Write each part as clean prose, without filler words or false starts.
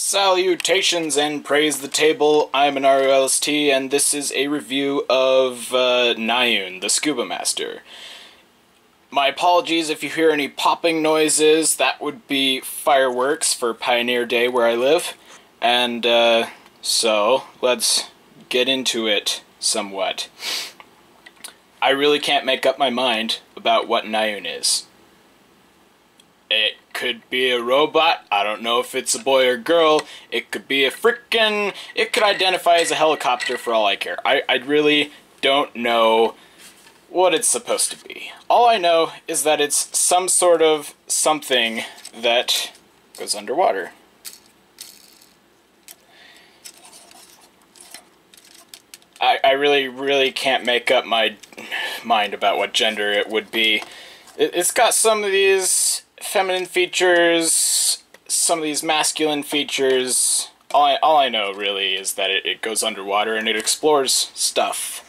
Salutations and praise the table, I'm an ROLST, and this is a review of Nayun, the Scuba Master. My apologies if you hear any popping noises. That would be fireworks for Pioneer Day where I live. And, so, let's get into it somewhat. I really can't make up my mind about what Nayun is. It could be a robot. I don't know if it's a boy or girl. It could be a frickin'... It could identify as a helicopter for all I care. I really don't know what it's supposed to be. All I know is that it's some sort of something that goes underwater. I really can't make up my mind about what gender it would be. It's got some of these feminine features, some of these masculine features. All I know really is that it goes underwater and it explores stuff.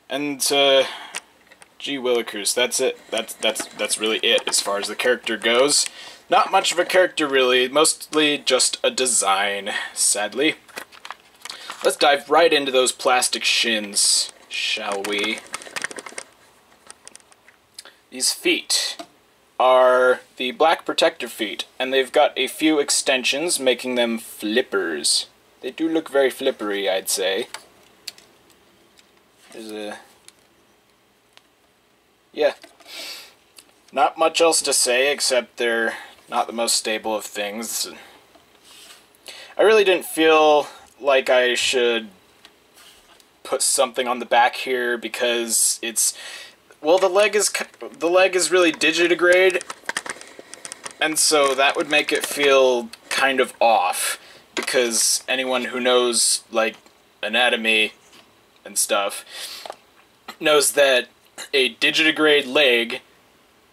And gee willikers, that's it. That's really it as far as the character goes. Not much of a character really, mostly just a design, sadly. Let's dive right into those plastic shins, shall we? These feet are the black protector feet, and they've got a few extensions making them flippers. They do look very flippery, I'd say. There's a... yeah. Not much else to say, except they're not the most stable of things. I really didn't feel like I should put something on the back here because it's... well, the leg is really digitigrade, and so that would make it feel kind of off, because anyone who knows, like, anatomy and stuff knows that a digitigrade leg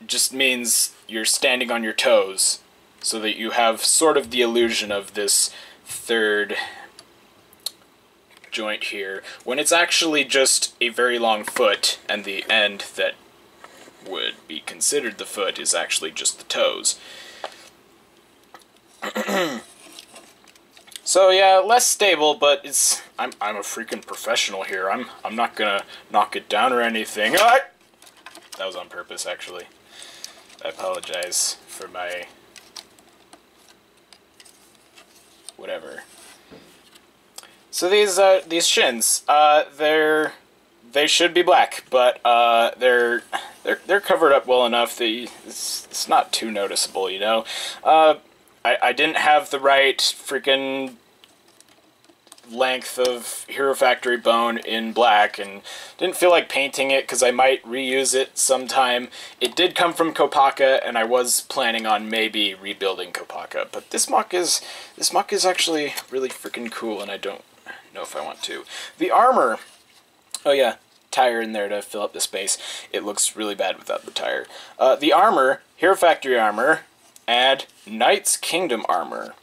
just means you're standing on your toes, so that you have sort of the illusion of this third joint here, when it's actually just a very long foot, and the end that would be considered the foot is actually just the toes. So yeah, less stable, but it's I'm a freaking professional here. I'm not gonna knock it down or anything. Ah! That was on purpose, actually. I apologize for my whatever. So these shins, they should be black, but they're covered up well enough that it's not too noticeable, you know. I didn't have the right freaking length of Hero Factory bone in black, and didn't feel like painting it because I might reuse it sometime. It did come from Kopaka, and I was planning on maybe rebuilding Kopaka, but this MOC is actually really freaking cool, and I don't know if I want to. The armor, oh yeah, tire in there to fill up the space. It looks really bad without the tire. The armor, Hero Factory armor, and Knight's Kingdom armor.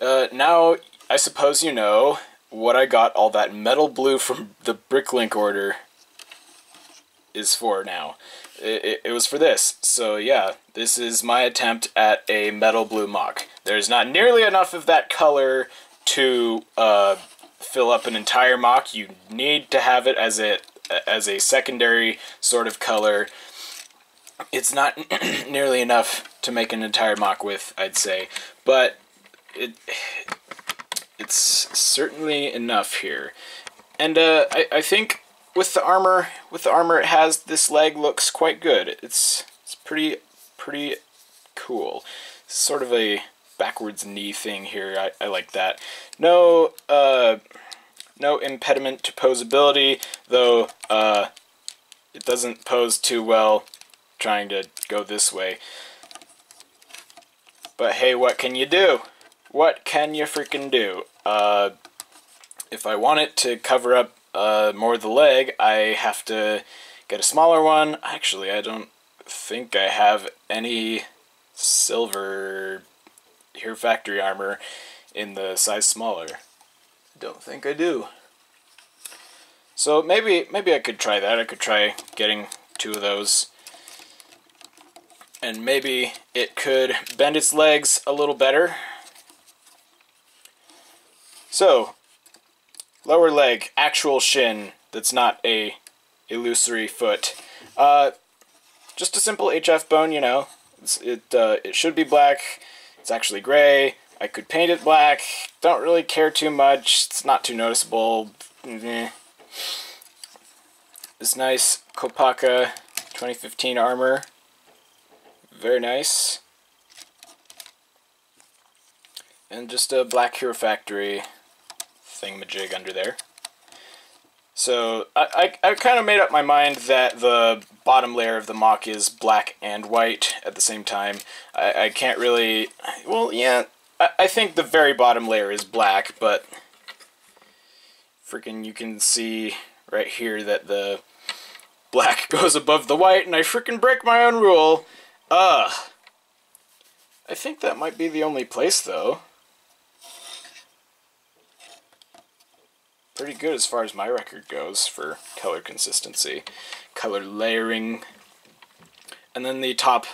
Now, I suppose you know what I got all that metal blue from the Bricklink order is for now. It was for this. So yeah, this is my attempt at a metal blue MOC. There's not nearly enough of that color to fill up an entire MOC. You need to have it as a secondary sort of color. It's not nearly enough to make an entire MOC with, I'd say, but it's certainly enough here. And I think with the armor it has, this leg looks quite good. It's pretty cool. It's sort of a backwards knee thing here. I like that. No impediment to posability, though it doesn't pose too well trying to go this way. But hey, what can you do? What can you freaking do? If I want it to cover up more of the leg, I have to get a smaller one. Actually, I don't think I have any silver Hero Factory armor in the size smaller. Don't think I do. So maybe I could try that. I could try getting two of those. and maybe it could bend its legs a little better. So, lower leg, actual shin, that's not a illusory foot. Just a simple HF bone, you know. It should be black. It's actually gray. I could paint it black. Don't really care too much. It's not too noticeable. This nice Kopaka 2015 armor. Very nice. And just a Black Hero Factory thingamajig under there. So, I kind of made up my mind that the bottom layer of the MOC is black and white at the same time. I can't really... Well, yeah, I think the very bottom layer is black, but... Freaking, you can see right here that the black goes above the white, and I freaking break my own rule. I think that might be the only place, though. Pretty good as far as my record goes for color consistency, color layering. And then the top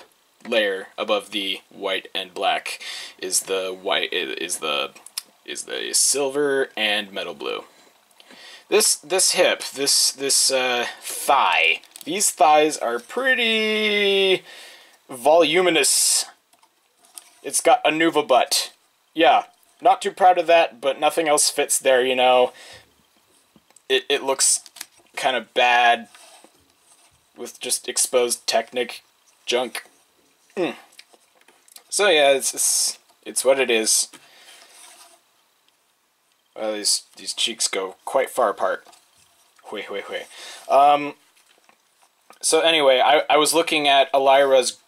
layer above the white and black is the silver and metal blue. This hip, this thigh, these thighs are pretty voluminous. It's got a Nuva butt. Yeah, not too proud of that, but nothing else fits there, you know. It looks kind of bad with just exposed Technic junk. So yeah, it's what it is. Well, these cheeks go quite far apart. So anyway, I was looking at Elira's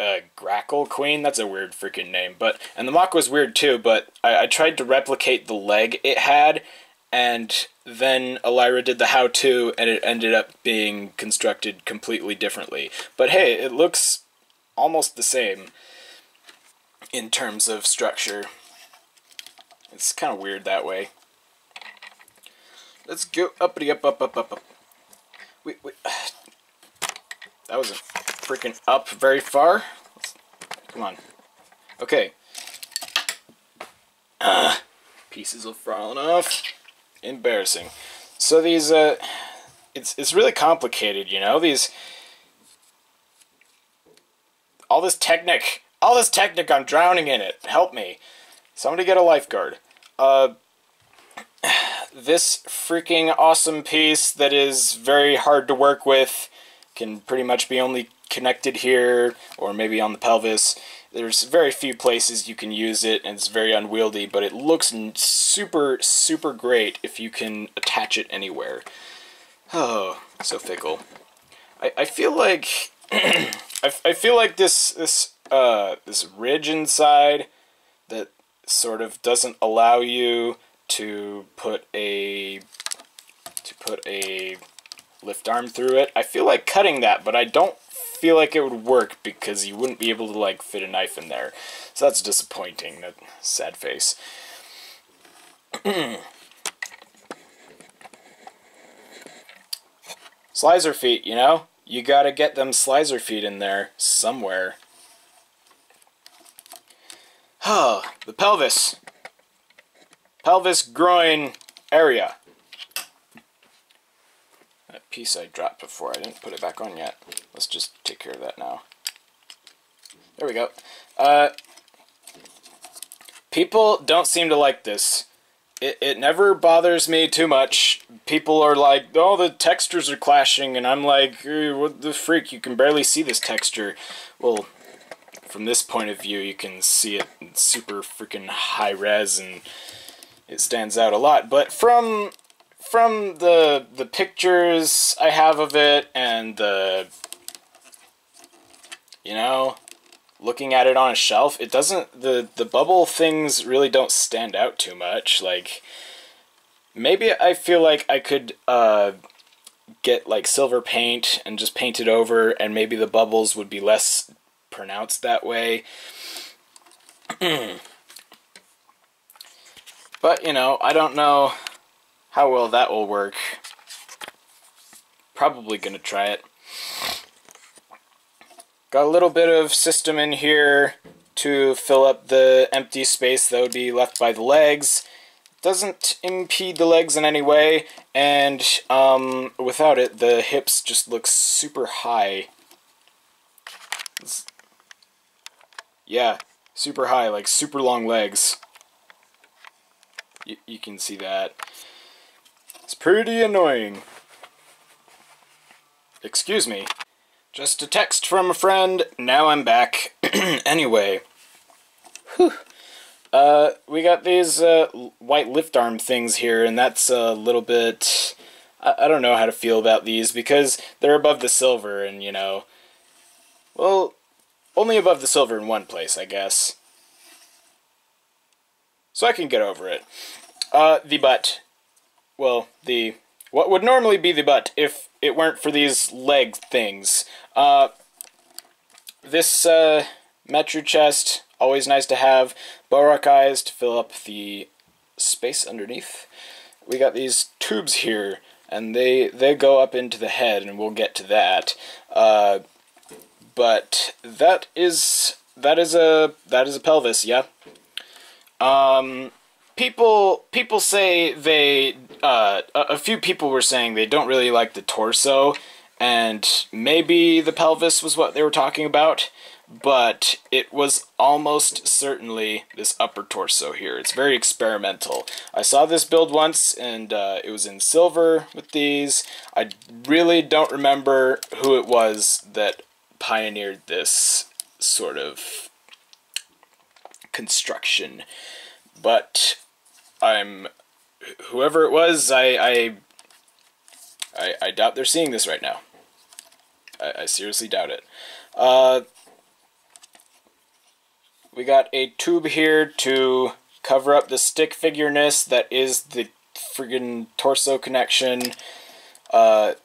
Grackle Queen. That's a weird freaking name, and the MOC was weird too. But I tried to replicate the leg it had. And then Elira did the how-to, and it ended up being constructed completely differently. But hey, it looks almost the same in terms of structure. It's kind of weird that way. Let's go uppity up. Wait. That wasn't freaking up very far. Come on. Okay. Pieces have fallen off. Embarrassing. So these, it's really complicated, you know. All this Technic, I'm drowning in it. Help me. Somebody get a lifeguard. This freaking awesome piece that is very hard to work with can pretty much be only connected here, or maybe on the pelvis. There's very few places you can use it, and it's very unwieldy, but it looks super, super great if you can attach it anywhere. Oh, so fickle. I feel like I feel like this ridge inside that sort of doesn't allow you to put a lift arm through it. I feel like cutting that, but I don't feel like it would work because you wouldn't be able to like fit a knife in there. So that's disappointing. That sad face. Slicer feet, you know? You gotta get them slicer feet in there somewhere. Oh, the pelvis. Pelvis groin area. That piece I dropped before, I didn't put it back on yet. Let's just take care of that now. There we go. People don't seem to like this. It never bothers me too much. People are like, oh, the textures are clashing, and I'm like, what the freak, you can barely see this texture. Well, from this point of view, you can see it in super freaking high res, and it stands out a lot. But from the pictures I have of it, and you know, looking at it on a shelf, it doesn't, the bubble things really don't stand out too much. Like, maybe I feel like I could get like silver paint and just paint it over, and maybe the bubbles would be less pronounced that way. But, you know, I don't know how well that will work. Probably gonna try it. Got a little bit of system in here to fill up the empty space that would be left by the legs. Doesn't impede the legs in any way, and without it, the hips just look super high. Yeah, super high, like super long legs. You can see that. It's pretty annoying. Excuse me. Just a text from a friend, now I'm back. Anyway. Whew. We got these white lift arm things here, and that's a little bit... I don't know how to feel about these, because they're above the silver, and, you know... Well, only above the silver in one place, I guess. So I can get over it. The butt. Well, what would normally be the butt if it weren't for these leg things. This metro chest, always nice to have. Borak eyes to fill up the space underneath. We got these tubes here, and they go up into the head, and we'll get to that. But that is a pelvis, yeah. People say they, a few people were saying they don't really like the torso, and maybe the pelvis was what they were talking about, but it was almost certainly this upper torso here. It's very experimental. I saw this build once, and it was in silver with these. I really don't remember who it was that pioneered this sort of construction, but whoever it was, I doubt they're seeing this right now. I seriously doubt it. We got a tube here to cover up the stick figureness that is the friggin' torso connection. So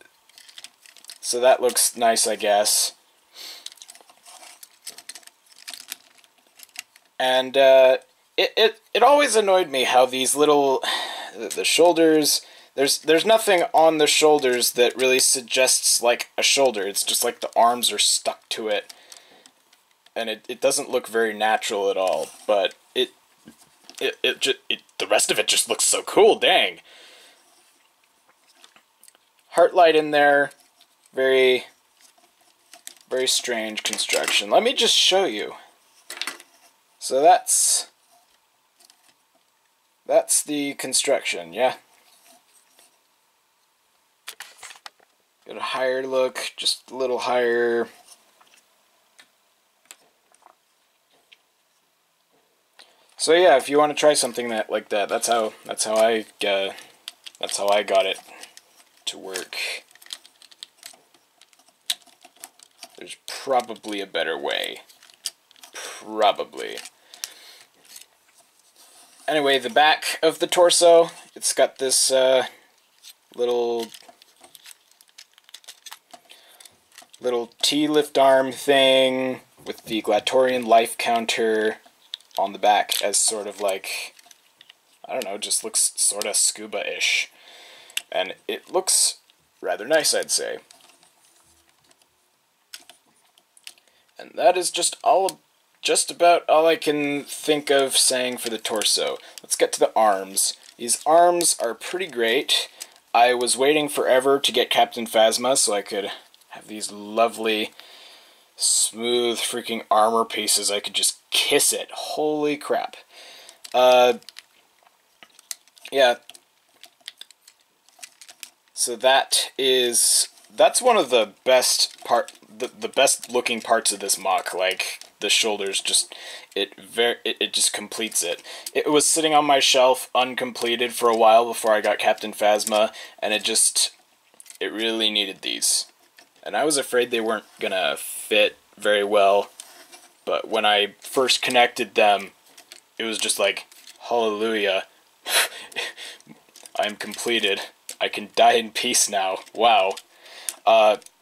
that looks nice, I guess. And it always annoyed me how these little the shoulders, there's nothing on the shoulders that really suggests like a shoulder. It's just like the arms are stuck to it, and it doesn't look very natural at all. But the rest of it just looks so cool. Dang. Heartlight in there, very strange construction. Let me just show you. So that's the construction, yeah. Get a higher look, just a little higher. So yeah, if you want to try something like that, that's how I got it to work. There's probably a better way. Probably. Anyway, the back of the torso, it's got this little T lift arm thing with the Glatorian life counter on the back as sort of like, I don't know, just looks sort of scuba-ish. And it looks rather nice, I'd say. And that is just about all I can think of saying for the torso. Let's get to the arms. These arms are pretty great. I was waiting forever to get Captain Phasma so I could have these lovely, smooth freaking armor pieces. I could just kiss it. Holy crap. Yeah. So that's one of the best the best looking parts of this MOC. Like the shoulders, just it just completes it. It was sitting on my shelf uncompleted for a while before I got Captain Phasma, and it really needed these. And I was afraid they weren't gonna fit very well, but when I first connected them, it was just like, hallelujah, I'm completed. I can die in peace now. Wow.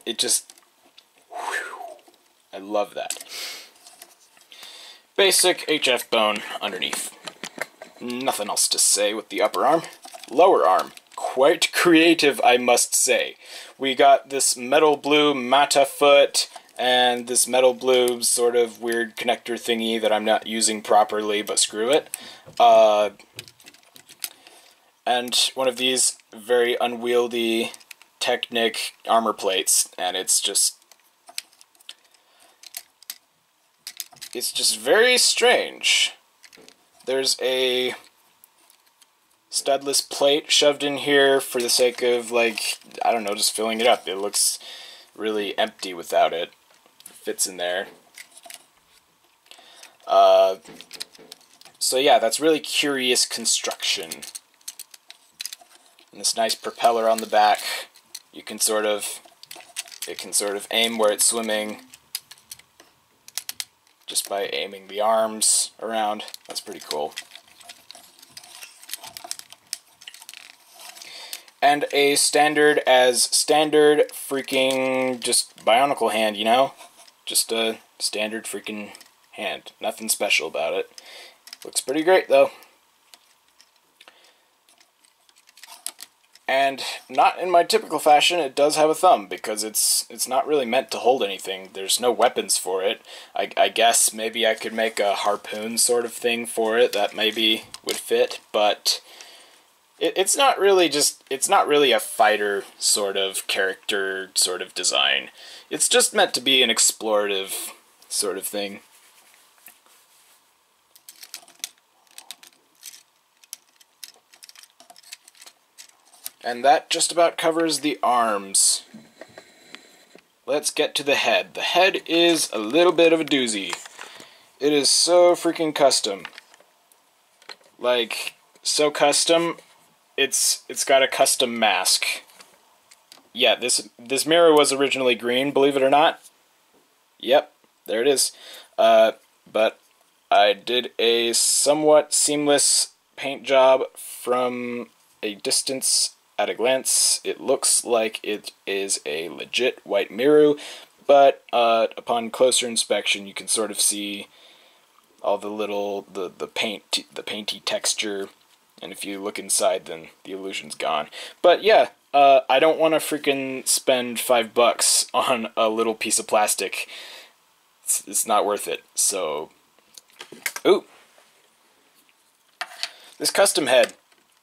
It just, whew, I love that. Basic HF bone underneath. Nothing else to say with the upper arm. Lower arm. Quite creative, I must say. We got this metal blue mata foot, and this metal blue sort of weird connector thingy that I'm not using properly, but screw it. And one of these very unwieldy Technic armor plates, and it's just very strange. There's a studless plate shoved in here for the sake of, like, I don't know, just filling it up. It looks really empty without it. It fits in there. So yeah, that's really curious construction. And this nice propeller on the back, it can sort of aim where it's swimming just by aiming the arms around. That's pretty cool. And a standard freaking just bionicle hand, you know? Just a standard freaking hand. Nothing special about it. Looks pretty great though. And not in my typical fashion, it does have a thumb, because it's not really meant to hold anything. There's no weapons for it. I guess maybe I could make a harpoon sort of thing for it that maybe would fit, but it's not really a fighter sort of character sort of design. It's just meant to be an explorative sort of thing. And that just about covers the arms. Let's get to the head. The head is a little bit of a doozy. It is so freaking custom. Like, so custom, it's got a custom mask. Yeah, this mirror was originally green, believe it or not. Yep, there it is. But I did a somewhat seamless paint job from a distance. At a glance, it looks like it is a legit white mirror, but upon closer inspection, you can sort of see all the little the painty texture, and if you look inside, then the illusion's gone. But yeah, I don't want to freaking spend $5 on a little piece of plastic. It's not worth it. So, ooh, this custom head.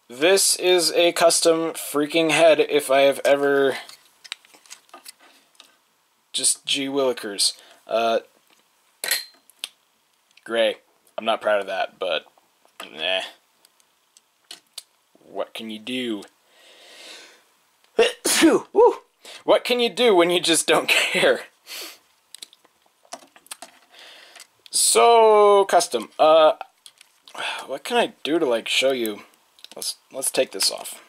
This is a custom freaking head if I have ever... Just gee willikers. Gray. I'm not proud of that, but... Nah. What can you do? What can you do when you just don't care? So, custom. What can I do to, like, show you? Let's take this off.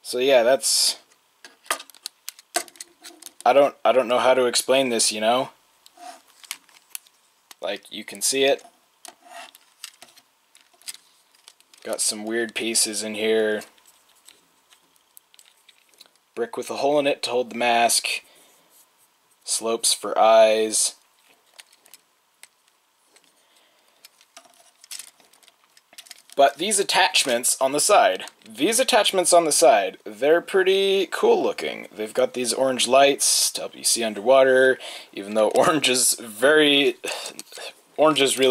So yeah, that's... I don't know how to explain this, you know? Like, you can see it. Got some weird pieces in here. Brick with a hole in it to hold the mask. Slopes for eyes. But these attachments on the side, they're pretty cool looking. They've got these orange lights to help you see underwater, even though orange is really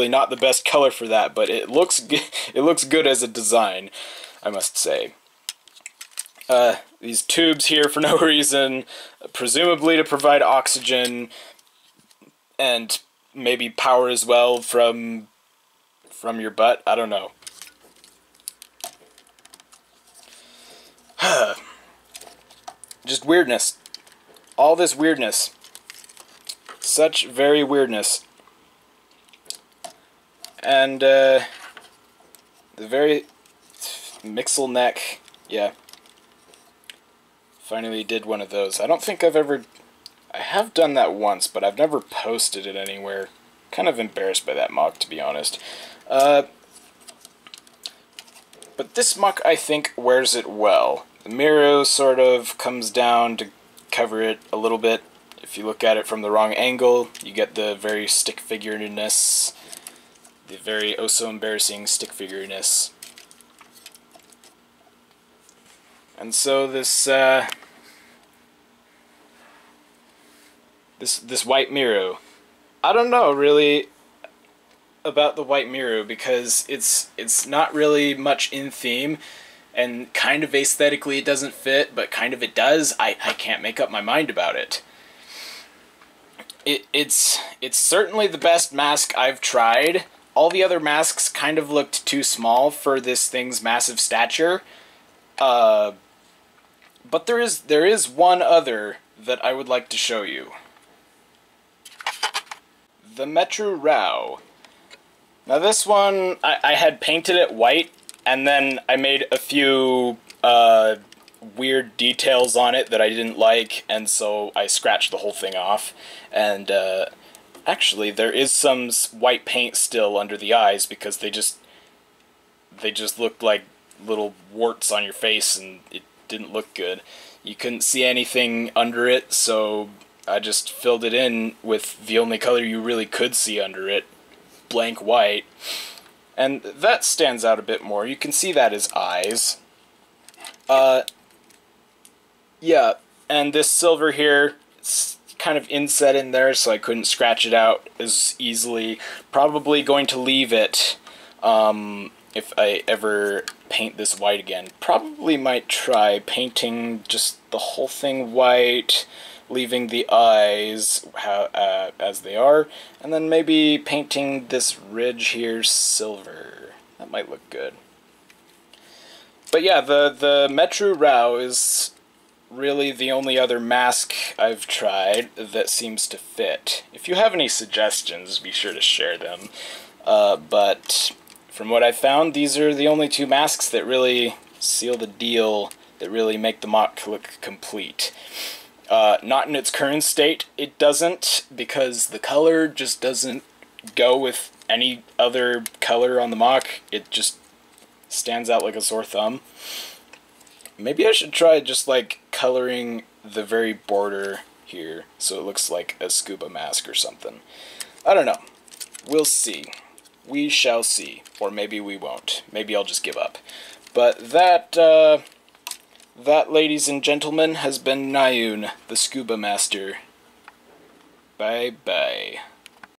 not the best color for that, but it looks good as a design, I must say. These tubes here for no reason, presumably to provide oxygen and maybe power as well from your butt. I don't know. Just weirdness. All this weirdness. Such very weirdness. And, the very mixel neck. Yeah. Finally did one of those. I don't think I have done that once, but I've never posted it anywhere. Kind of embarrassed by that MOC, to be honest. But this MOC, I think, wears it well. The mirror sort of comes down to cover it a little bit. If you look at it from the wrong angle, you get the very stick figure-ness. The very oh-so-embarrassing stick figure-ness. And so this This white Miru. I don't know really about the white Miru because it's not really much in theme, and kind of aesthetically it doesn't fit, but kind of it does. I can't make up my mind about it. It's certainly the best mask I've tried. All the other masks kind of looked too small for this thing's massive stature. But there is one other that I would like to show you. The Metru Rao. Now this one, I had painted it white, and then I made a few weird details on it that I didn't like, and so I scratched the whole thing off. And actually, there is some white paint still under the eyes because they just looked like little warts on your face, and it didn't look good. You couldn't see anything under it, so I just filled it in with the only color you really could see under it, blank white. And that stands out a bit more. You can see that as eyes. Yeah, and this silver here, it's kind of inset in there, so I couldn't scratch it out as easily. Probably going to leave it if I ever paint this white again. Probably might try painting just the whole thing white, leaving the eyes as they are, and then maybe painting this ridge here silver. That might look good. But yeah, the Metru Rao is really the only other mask I've tried that seems to fit. If you have any suggestions, be sure to share them. But from what I found, these are the only two masks that really seal the deal, that really make the MOC look complete. Not in its current state, it doesn't, because the color just doesn't go with any other color on the MOC. It just stands out like a sore thumb. Maybe I should try just like coloring the very border here so it looks like a scuba mask or something. I don't know. We'll see. We shall see. Or maybe we won't. Maybe I'll just give up. But that, ladies and gentlemen, has been Nayun, the Scuba Master. Bye-bye.